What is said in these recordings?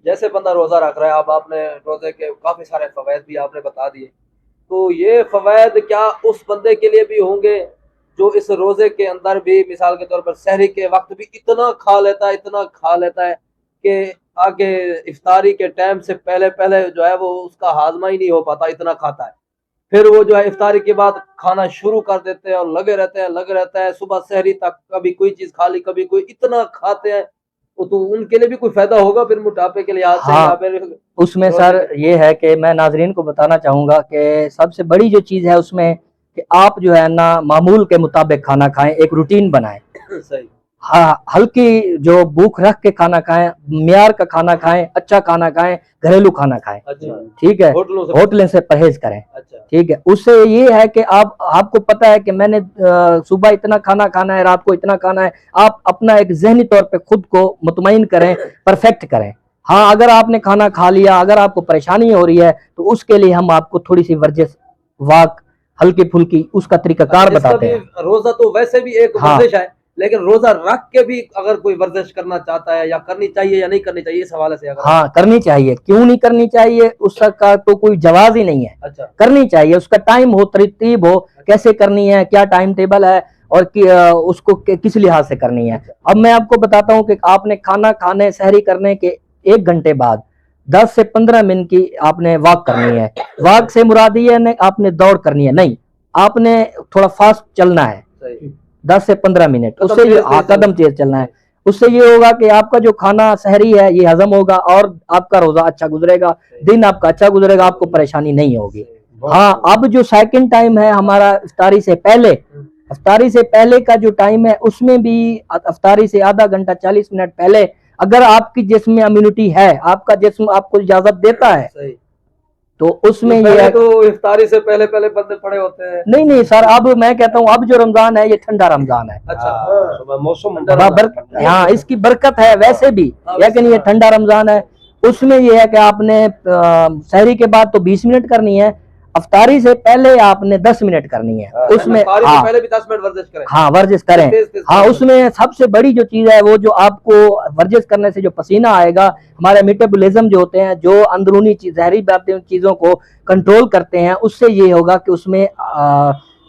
جیسے بندہ روزہ رکھ رہا ہے، اب آپ نے روزے کے کافی سارے فوائد بھی آپ نے بتا دیے، تو یہ فوائد کیا اس بندے کے لیے بھی ہوں گے جو اس روزے کے اندر بھی مثال کے طور پر سحری کے وقت بھی اتنا کھا لیتا ہے کہ آگے افطاری کے ٹائم سے پہلے جو ہے وہ اس کا ہاضمہ ہی نہیں ہو پاتا، اتنا کھاتا ہے، پھر وہ جو ہے افطاری کے بعد کھانا شروع کر دیتے ہیں اور لگے رہتے ہیں صبح سحری تک، کبھی کوئی چیز کھا لی کبھی کوئی، اتنا کھاتے ہیں، تو ان کے لیے بھی کوئی فائدہ ہوگا پھر موٹاپے کے لحاظ سے؟ ہاں یا پھر اس میں سر یہ ہے کہ میں ناظرین کو بتانا چاہوں گا کہ سب سے بڑی جو چیز ہے اس میں کہ آپ جو ہے نا معمول کے مطابق کھانا کھائیں، ایک روٹین بنائیں، صحیح، ہاں ہلکی جو بھوک رکھ کے کھانا کھائیں، معیار کا کھانا کھائیں، اچھا کھانا کھائیں، گھریلو کھانا کھائیں، اچھا، ٹھیک ہے، ہوٹلوں سے پرہیز کریں، اچھا، ٹھیک ہے۔ اس سے یہ ہے کہ آپ کو پتہ ہے کہ میں نے صبح اتنا کھانا کھانا ہے، رات کو اتنا کھانا ہے، آپ اپنا ایک ذہنی طور پہ خود کو مطمئن کریں، پرفیکٹ کریں۔ ہاں اگر آپ نے کھانا کھا لیا، اگر آپ کو پریشانی ہو رہی ہے تو اس کے لیے ہم آپ کو تھوڑی سی ورزش، واک، ہلکی پھلکی اس کا طریقہ کار بتاتے ہیں۔ روزہ تو ویسے بھی ایک ورزش ہے، لیکن روزہ رکھ کے بھی اگر کوئی ورزش کرنا چاہتا ہے یا کرنی چاہیے یا نہیں کرنی چاہیے، اس حوالے سے اگر ہاں کرنی چاہیے، کیوں نہیں کرنی چاہیے اس کا تو کوئی جواز ہی نہیں ہے، اچھا، کرنی چاہیے، اس کا ٹائم ہو، ترتیب ہو، کیسے کرنی ہے، کیا ٹائم ٹیبل ہے اور اس کو کس لحاظ سے کرنی ہے۔ اب میں آپ کو بتاتا ہوں کہ آپ نے کھانا کھانے سحری کرنے کے 1 گھنٹے بعد 10 سے 15 منٹ کی آپ نے واک کرنی ہے۔ واک سے مراد یہ ہے آپ نے دوڑ کرنی ہے نہیں، آپ نے تھوڑا فاسٹ چلنا ہے، 10 سے 15 منٹ، اس سے قدم تیز چلنا ہے، اس سے یہ ہوگا کہ آپ کا جو کھانا سحری ہے یہ ہضم ہوگا اور آپ کا روزہ اچھا گزرے گا، دن آپ کا اچھا گزرے گا، آپ کو پریشانی نہیں ہوگی۔ ہاں اب جو سیکنڈ ٹائم ہے ہمارا افطاری سے پہلے کا جو ٹائم ہے اس میں بھی افطاری سے آدھا گھنٹہ 40 منٹ پہلے اگر آپ کی جسم میں امیونٹی ہے، آپ کا جسم آپ کو اجازت دیتا ہے تو اس میں یہ تو افطاری سے پہلے بندے پڑے ہوتے ہیں۔ نہیں سر، اب میں کہتا ہوں اب جو رمضان ہے یہ ٹھنڈا رمضان ہے، اچھا، موسم ہاں اس کی برکت ہے ویسے بھی، لیکن یہ ٹھنڈا رمضان ہے، اس میں یہ ہے کہ آپ نے سحری کے بعد تو 20 منٹ کرنی ہے، افطاری سے پہلے آپ نے 10 منٹ کرنی ہے، اس میں پہلے بھی 10 منٹ ورزش کریں، ہاں ورزش کریں، ہاں اس میں سب سے بڑی جو چیز ہے وہ جو آپ کو ورزش کرنے سے جو پسینہ آئے گا، ہمارے میٹابولزم جو ہوتے ہیں، جو اندرونی زہری باتیں چیزوں کو کنٹرول کرتے ہیں، اس سے یہ ہوگا کہ اس میں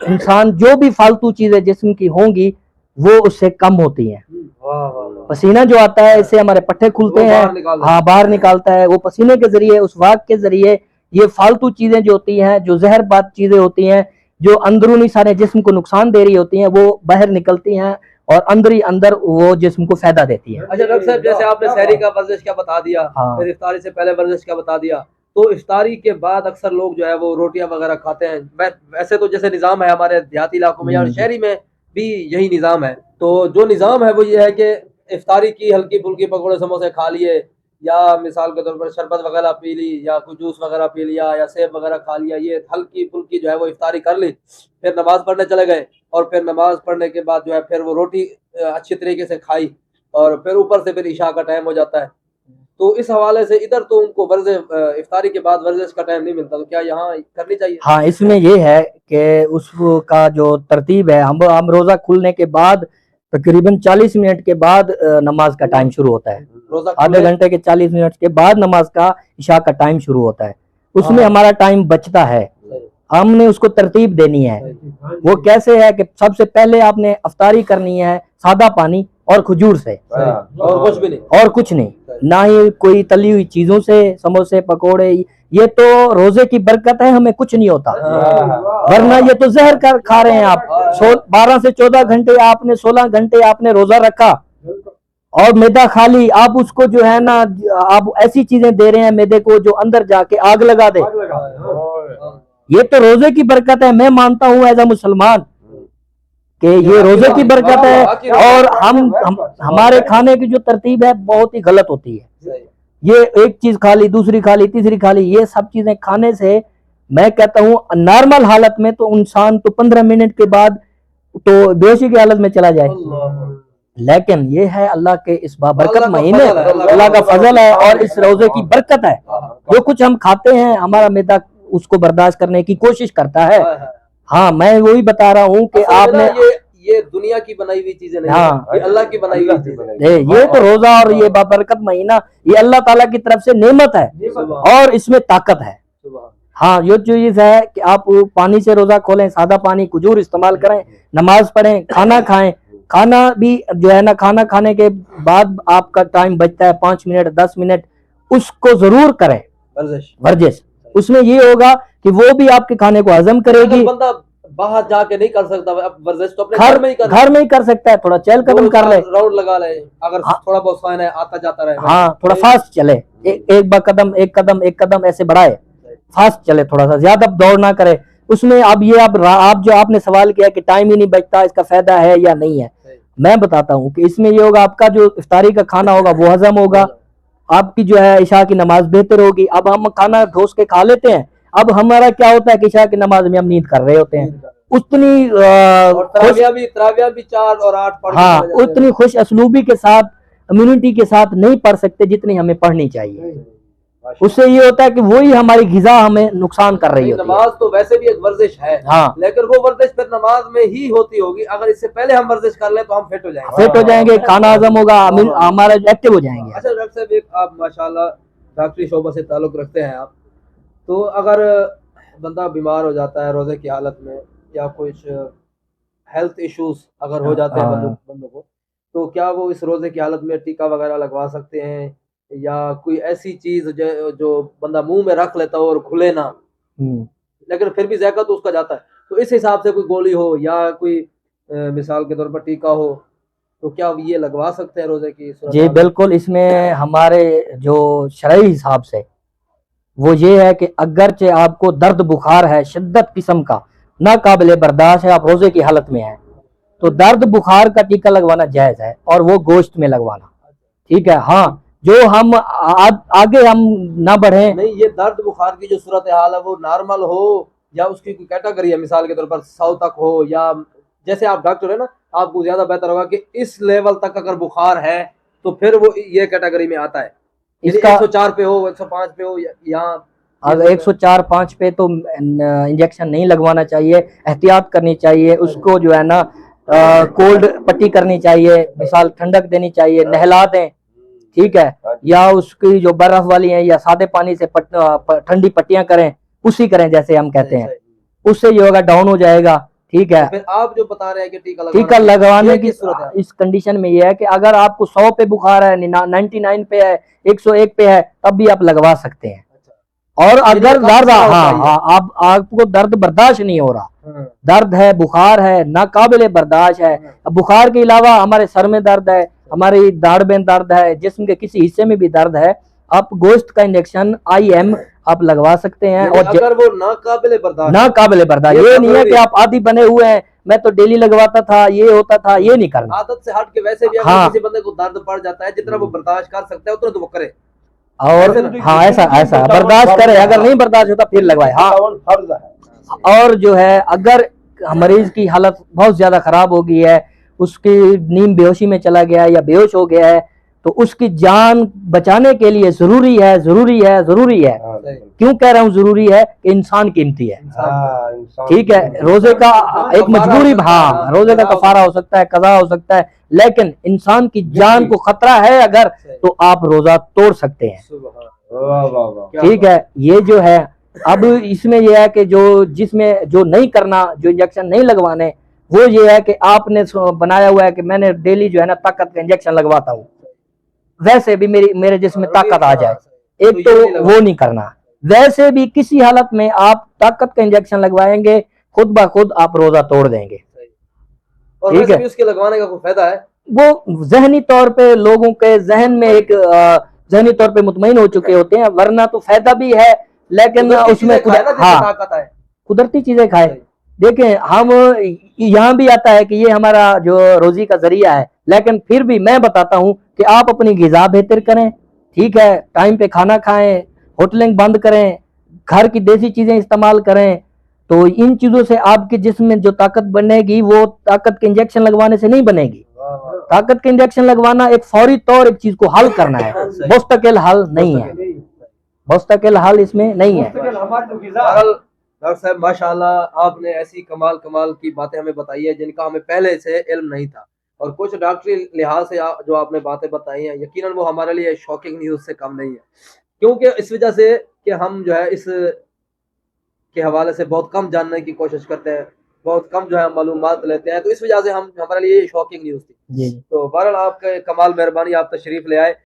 انسان جو بھی فالتو چیزیں جسم کی ہوں گی وہ اس سے کم ہوتی ہیں۔ پسینہ جو آتا ہے اس سے ہمارے پٹھے کھلتے ہیں، ہاں باہر نکالتا ہے، وہ پسینے کے ذریعے، اس واک کے ذریعے یہ فالتو چیزیں جو ہوتی ہیں، جو زہر بات چیزیں ہوتی ہیں، جو اندرونی سارے جسم کو نقصان دے رہی ہوتی ہیں، وہ باہر نکلتی ہیں اور اندر وہ جسم کو فائدہ دیتی ہیں۔ اچھا ڈاکٹر صاحب، جیسے آپ نے سحری کا ورزش کا بتا دیا، پھر افطاری سے پہلے ورزش کا بتا دیا، تو افطاری کے بعد اکثر لوگ جو ہے وہ روٹیاں وغیرہ کھاتے ہیں، ویسے تو جیسے نظام ہے ہمارے دیہاتی علاقوں میں یا شہری میں بھی یہی نظام ہے، تو جو نظام ہے وہ یہ ہے کہ افطاری کی ہلکی پھلکی پکوڑے سموسے کھا لیے، یا مثال کے طور پر شربت وغیرہ پی لی، یا کوئی جوس وغیرہ پی لیا، یا سیب وغیرہ کھا لیا، یہ ہلکی پھلکی جو ہے وہ افطاری کر لی، پھر نماز پڑھنے چلے گئے، اور پھر نماز پڑھنے کے بعد جو ہے پھر وہ روٹی اچھی طریقے سے کھائی، اور پھر اوپر سے پھر عشاء کا ٹائم ہو جاتا ہے، تو اس حوالے سے ادھر تو ان کو ورزش افطاری کے بعد ورزش کا ٹائم نہیں ملتا، تو کیا یہاں کرنی چاہیے؟ ہاں اس میں یہ ہے کہ اس کا جو ترتیب ہے، ہم روزہ کھلنے کے بعد تقریباً 40 منٹ کے بعد نماز کا ٹائم شروع ہوتا ہے، آدھے گھنٹے کے 40 منٹ کے بعد نماز کا عشاء کا ٹائم شروع ہوتا ہے، اس میں ہمارا ٹائم بچتا ہے، ہم نے اس کو ترتیب دینی ہے۔ وہ کیسے ہے کہ سب سے پہلے آپ نے افطاری کرنی ہے سادہ پانی اور کھجور سے، اور کچھ نہیں، نہ ہی کوئی تلی ہوئی چیزوں سے، سموسے پکوڑے، یہ تو روزے کی برکت ہے، ہمیں کچھ نہیں ہوتا، ورنہ یہ تو زہر کھا رہے ہیں آپ۔ 12 سے 14 گھنٹے آپ نے، 16 گھنٹے آپ نے روزہ رکھا اور میدا کھا لی، آپ اس کو جو ہے نا آپ ایسی چیزیں دے رہے ہیں میدے کو جو اندر جا کے آگ لگا دے، یہ تو روزے کی برکت ہے، میں مانتا ہوں ایز اے مسلمان کہ یہ روزے کی برکت ہے، اور ہمارے کھانے کی جو ترتیب ہے بہت ہی غلط ہوتی ہے، یہ ایک چیز کھا لی، دوسری کھا لی، تیسری کھا لی، یہ سب چیزیں کھانے سے میں کہتا ہوں نارمل حالت میں تو انسان تو 15 منٹ کے بعد تو بے ہوشی کی حالت میں چلا جائے، لیکن یہ ہے اللہ کے اس بابرکت مہینے، اللہ کا فضل ہے اور اس روزے کی برکت ہے، جو کچھ ہم کھاتے ہیں ہمارا معدہ اس کو برداشت کرنے کی کوشش کرتا ہے۔ ہاں میں وہی بتا رہا ہوں کہ آپ نے یہ دنیا کی بنائی ہوئی چیزیں نہیں ہاں ہیں، یہ اللہ کی بنائی ہوئی چیزیں ہیں۔ یہ تو روزہ اور یہ بابرکت مہینہ یہ اللہ تعالیٰ کی طرف سے نعمت ہے اور اس میں طاقت ہے۔ ہاں یہ چیز ہے کہ آپ پانی سے روزہ کھولیں، سادہ پانی کھجور استعمال کریں، نماز پڑھیں، کھانا کھائیں۔ کھانا بھی جو ہے نا کھانا کھانے کے بعد آپ کا ٹائم بچتا ہے 5 منٹ 10 منٹ، اس کو ضرور کریں ورزش۔ اس میں یہ ہوگا کہ وہ بھی آپ کے کھانے کو ہضم کرے گی۔ بندہ باہر جا کے نہیں کر سکتا، اب ورزش تو اپنے گھر میں ہی کر سکتا ہے، تھوڑا چہل قدم کر لے، راؤنڈ لگا لے، اگر تھوڑا بہت سائن ہے آتا جاتا رہے، ہاں تھوڑا فاسٹ چلے، ایک قدم ایسے بڑھائے، فاسٹ چلے، تھوڑا سا زیادہ دوڑ نہ کرے۔ اس میں اب یہ آپ جو آپ نے سوال کیا کہ ٹائم ہی نہیں بچتا، اس کا فائدہ ہے یا نہیں ہے، میں بتاتا ہوں کہ اس میں یہ ہوگا آپ کا جو افطاری کا کھانا ہوگا وہ ہضم ہوگا، آپ کی جو ہے عشاء کی نماز بہتر ہوگی۔ اب ہم کھانا ٹھوس کے کھا لیتے ہیں، اب ہمارا کیا ہوتا ہے کہ عشاء کی نماز میں ہم نیند کر رہے ہوتے ہیں، اتنی تراویح بھی 4 اور 8 پڑھ، ہاں اتنی خوش اسلوبی کے ساتھ امیونٹی کے ساتھ نہیں پڑھ سکتے جتنی ہمیں پڑھنی چاہیے۔ اس سے یہ ہوتا ہے کہ وہی ہماری غذا ہمیں نقصان کر رہی ہوتی ہے۔ نماز تو ویسے بھی ایک ورزش ہے، ہاں لیکن وہ ورزش پھر نماز میں ہی ہوتی ہوگی، اگر اس سے پہلے ہم ورزش کر لیں تو ہم فٹ ہو جائیں گے، کھانا ہضم ہوگا، ہمارا ایکٹیو ہو جائیں گے۔ اچھا ڈاکٹر صاحب، ایک آپ ماشاءاللہ ڈاکٹری شعبہ سے تعلق رکھتے ہیں آپ، تو اگر بندہ بیمار ہو جاتا ہے روزے کی حالت میں یا کچھ ہیلتھ ایشوز اگر ہو جاتے ہیں بندوں کو، تو کیا وہ اس روزے کی حالت میں ٹیکا وغیرہ لگوا سکتے ہیں، یا کوئی ایسی چیز جو بندہ منہ میں رکھ لیتا ہو اور کھلے نہ، لیکن پھر بھی ذائقہ تو اس کا جاتا ہے، تو اس حساب سے کوئی گولی ہو یا کوئی مثال کے طور پر ٹیکا ہو تو کیا یہ لگوا سکتے ہیں روزے کی صورت؟ جی بالکل، اس میں ہمارے جو شرعی حساب سے وہ یہ ہے کہ اگرچہ آپ کو درد بخار ہے شدت قسم کا ناقابل برداشت ہے، آپ روزے کی حالت میں ہیں، تو درد بخار کا ٹیکا لگوانا جائز ہے، اور وہ گوشت میں لگوانا، ٹھیک ہے۔ ہاں جو ہم آگے ہم نہ بڑھیں، نہیں یہ درد بخار کی جو صورتحال ہے وہ نارمل ہو یا اس کی کوئی کیٹیگری ہے، مثال کے طور پر 100 تک ہو، یا جیسے آپ ڈاکٹر ہیں نا آپ کو زیادہ بہتر ہوگا کہ اس لیول تک اگر بخار ہے تو پھر وہ یہ کیٹیگری میں آتا ہے، اس کا 104 پہ ہو 105 پہ ہو، یہاں 104-105 پہ تو انجیکشن نہیں لگوانا چاہیے، احتیاط کرنی چاہیے، اس کو جو ہے نا کولڈ پٹی کرنی چاہیے، مثال ٹھنڈک دینی چاہیے، نہلا دیں، ٹھیک ہے، یا اس کی جو برف والی ہیں یا سادے پانی سے ٹھنڈی پٹیاں کریں، پوسی کریں جیسے ہم کہتے ہیں، اس سے یہ ہوگا ڈاؤن ہو جائے گا، ٹھیک ہے۔ پھر آپ جو بتا رہے ہیں کہ ٹیکا لگوانے کی اس کنڈیشن میں یہ ہے کہ اگر آپ کو 100 پہ بخار ہے، 99 پہ ہے، 101 پہ ہے، تب بھی آپ لگوا سکتے ہیں۔ اور اگر درد آپ کو درد برداشت نہیں ہو رہا، درد ہے، بخار ہے، ناقابل برداشت ہے، اب بخار کے علاوہ ہمارے سر میں درد ہے، ہماری داڑھ میں درد ہے، جسم کے کسی حصے میں بھی درد ہے، آپ گوشت کا انجیکشن IM آپ لگوا سکتے ہیں۔ اور اگر وہ ناقابل برداشت یہ نہیں ہے کہ آپ عادی بنے ہوئے ہیں، میں تو ڈیلی لگواتا تھا، یہ ہوتا تھا، یہ نہیں کرنا۔ عادت سے ہٹ کے ویسے بھی اگر کسی بندے کو درد پڑ جاتا ہے جتنا وہ برداشت کر سکتا ہے اتنا تو وہ کرے، اور ہاں ایسا برداشت کرے، اگر نہیں برداشت ہوتا پھر لگوائے۔ ہاں اور جو ہے اگر مریض کی حالت بہت زیادہ خراب ہو گئی ہے، اس کی نیم بے ہوشی میں چلا گیا ہے یا بے ہوش ہو گیا ہے، تو اس کی جان بچانے کے لیے ضروری ہے کیوں کہہ رہا ہوں ضروری ہے کہ انسان قیمتی ہے، ٹھیک ہے۔ روزے کا ایک مجبوری، ہاں روزے کا کفارہ ہو سکتا ہے، قضا ہو سکتا ہے، لیکن انسان کی جان کو خطرہ ہے اگر تو آپ روزہ توڑ سکتے ہیں، ٹھیک ہے۔ یہ جو ہے اب اس میں یہ ہے کہ جس میں جو نہیں کرنا، جو انجیکشن نہیں لگوانے، وہ یہ ہے کہ آپ نے بنایا ہوا ہے کہ میں نے ڈیلی جو ہے نا طاقت کا انجیکشن لگواتا ہوں، ویسے بھی میرے جسم میں طاقت آ جائے، ایک تو وہ نہیں کرنا۔ ویسے بھی کسی حالت میں آپ طاقت کا انجیکشن لگوائیں گے خود بخود آپ روزہ توڑ دیں گے، اور ویسے بھی اس کے لگوانے کا کوئی فائدہ ہے؟ وہ ذہنی طور پہ لوگوں کے ذہن میں ایک ذہنی طور پہ مطمئن ہو چکے ہوتے ہیں، ورنہ تو فائدہ بھی ہے لیکن اس میں قدرتی چیزیں کھائے۔ دیکھیں ہم یہاں بھی آتا ہے کہ یہ ہمارا جو روزی کا ذریعہ ہے، لیکن پھر بھی میں بتاتا ہوں کہ آپ اپنی غذا بہتر کریں، ٹھیک ہے، ٹائم پہ کھانا کھائیں، ہوٹلنگ بند کریں، گھر کی دیسی چیزیں استعمال کریں، تو ان چیزوں سے آپ کے جسم میں جو طاقت بنے گی وہ طاقت کے انجیکشن لگوانے سے نہیں بنے گی۔ طاقت کے انجیکشن لگوانا ایک فوری طور ایک چیز کو حل کرنا ہے، مستقل حل نہیں ہے، مستقل حل اس میں نہیں ہے۔ ڈاکٹر صاحب ماشاءاللہ آپ نے ایسی کمال کی باتیں ہمیں بتائی ہیں جن کا ہمیں پہلے سے علم نہیں تھا، اور کچھ ڈاکٹری لحاظ سے جو آپ نے باتیں بتائی ہیں یقیناً وہ ہمارے لیے شاکنگ نیوز سے کم نہیں ہے، کیونکہ اس وجہ سے کہ ہم جو ہے اس کے حوالے سے بہت کم جاننے کی کوشش کرتے ہیں، بہت کم جو ہے معلومات لیتے ہیں، تو اس وجہ سے ہمارے لیے یہ شاکنگ نیوز تھی۔ جی تو بہرحال آپ کا کمال مہربانی، آپ تشریف لے آئے۔